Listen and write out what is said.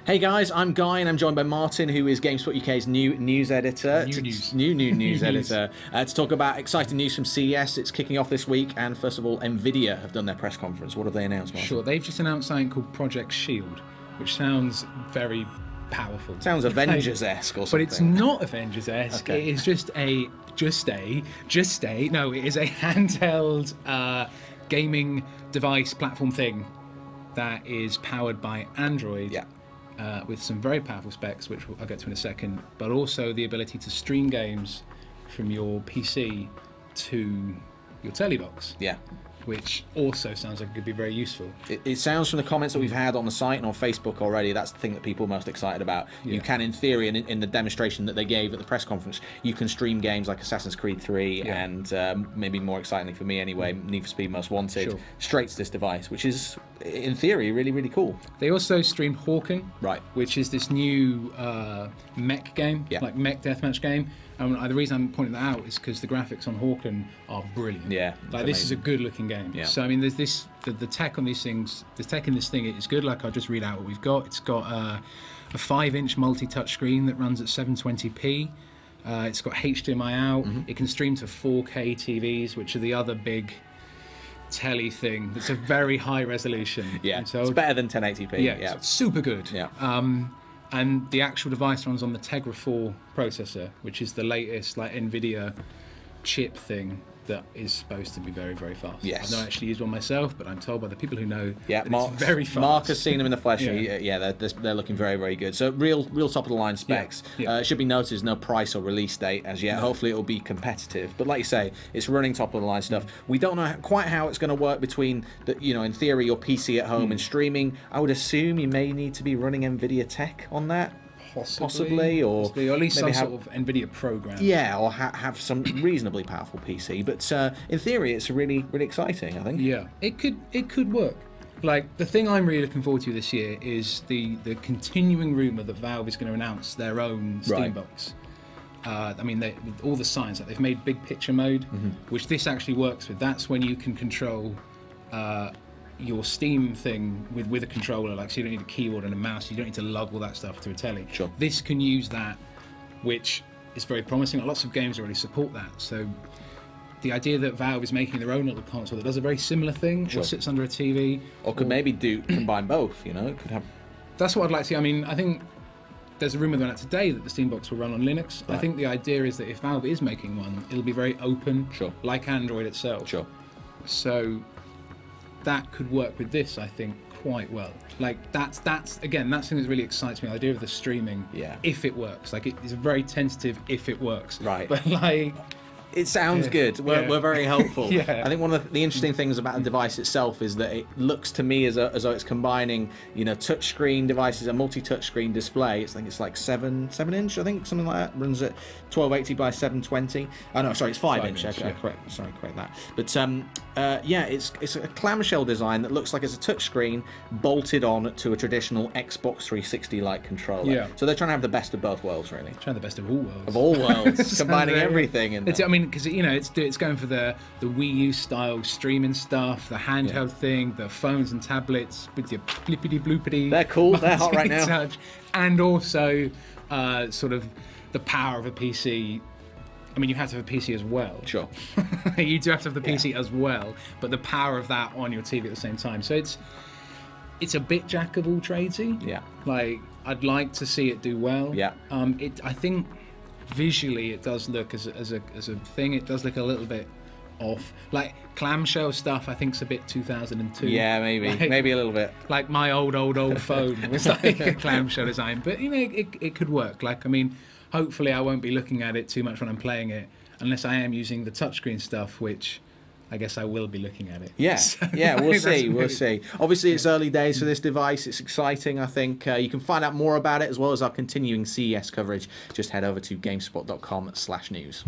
Hey guys, I'm Guy and I'm joined by Martin, who is GameSpot UK's new news editor. New news editor. To talk about exciting news from CES. It's kicking off this week, and first of all, Nvidia have done their press conference. What have they announced, Martin? Sure, they've just announced something called Project Shield, which sounds very powerful. Sounds Avengers-esque or something. But it's not Avengers-esque. Okay. It is it is a handheld gaming device platform thing that is powered by Android. Yeah. With some very powerful specs, which I'll get to in a second, but also the ability to stream games from your PC to your telly box. Yeah. Which also sounds like it could be very useful. It sounds from the comments that we've had on the site and on Facebook already, that's the thing that people are most excited about. Yeah. You can, in theory, in the demonstration that they gave at the press conference, you can stream games like Assassin's Creed 3 and maybe more excitingly for me anyway, Need for Speed Most Wanted, straight to this device, which is, in theory, really, really cool. They also streamed Hawken, right, which is this new mech game, like mech deathmatch game. And the reason I'm pointing that out is because the graphics on Hawken are brilliant. Yeah, like this is a good-looking game. Yeah. So I mean, there's the tech on these things. The tech in this thing is good. Like I'll just read out what we've got. It's got a 5-inch multi-touch screen that runs at 720p. It's got HDMI out. It can stream to 4K TVs, which are the other big telly thing. It's a very high resolution. Yeah, so it's better than 1080p. Yeah, it's super good. Yeah. And the actual device runs on the Tegra 4 processor, which is the latest like Nvidia chip thing that is supposed to be very, very fast. Yes. I've not actually used one myself, but I'm told by the people who know that it's very fast. Mark has seen them in the flesh. They're looking very, very good. So real top of the line specs. It should be noted there's no price or release date as yet. No. Hopefully it'll be competitive. But like you say, it's running top of the line stuff. We don't know quite how it's going to work between in theory, your PC at home and streaming. I would assume you may need to be running Nvidia tech on that. Possibly, or at least some sort of Nvidia program. Yeah, or have some reasonably powerful PC. But in theory, it's really, really exciting, I think. Yeah, it could work. Like the thing I'm really looking forward to this year is the continuing rumor that Valve is going to announce their own Steam box. I mean, all the signs that they've made big picture mode, which this actually works with. That's when you can control your Steam thing with a controller, like so you don't need a keyboard and a mouse, you don't need to lug all that stuff to a telly. Sure. This can use that, which is very promising. Lots of games already support that. So the idea that Valve is making their own little console that does a very similar thing, or sits under a TV, or could maybe combine both. It could have. That's what I'd like to see. I mean, I think there's a rumor going out today that the Steam box will run on Linux. Right. I think the idea is that if Valve is making one, it'll be very open, like Android itself. Sure. So that could work with this, I think, quite well. Like that's again, that's something that really excites me. The idea of the streaming, if it works. Like it's very tentative if it works. Right. But like, it sounds good. We're very helpful. I think one of the interesting things about the device itself is that it looks to me as though it's combining, touchscreen devices, a multi-touchscreen display. I think it's like 7-inch, I think, something like that. Runs at 1280 by 720. Oh no, sorry, it's 5-inch. Correct that. But it's a clamshell design that looks like it's a touchscreen bolted on to a traditional Xbox 360-like controller. Yeah. So they're trying to have the best of both worlds, really. Trying the best of all worlds. Of all worlds, combining everything. I mean, because it's going for the Wii U style streaming stuff, the handheld thing, the phones and tablets with your blippity bloopity. They're cool. They're hot right now. Touch, and also sort of the power of a PC. I mean, you have to have a PC as well. Sure. You do have to have the PC as well, but the power of that on your TV at the same time. So it's a bit jack of all tradesy. Yeah. Like I'd like to see it do well. Yeah. I think visually it does look as a thing. It does look a little bit off. Like clamshell stuff, I think, is a bit 2002. Yeah, maybe a little bit. Like my old phone was like a clamshell design, but it could work. Like I mean, hopefully I won't be looking at it too much when I'm playing it, unless I am using the touchscreen stuff, which I guess I will be looking at it. Yeah, we'll see. We'll see. Obviously, it's early days for this device. It's exciting, I think. You can find out more about it, as well as our continuing CES coverage. Just head over to gamespot.com/news.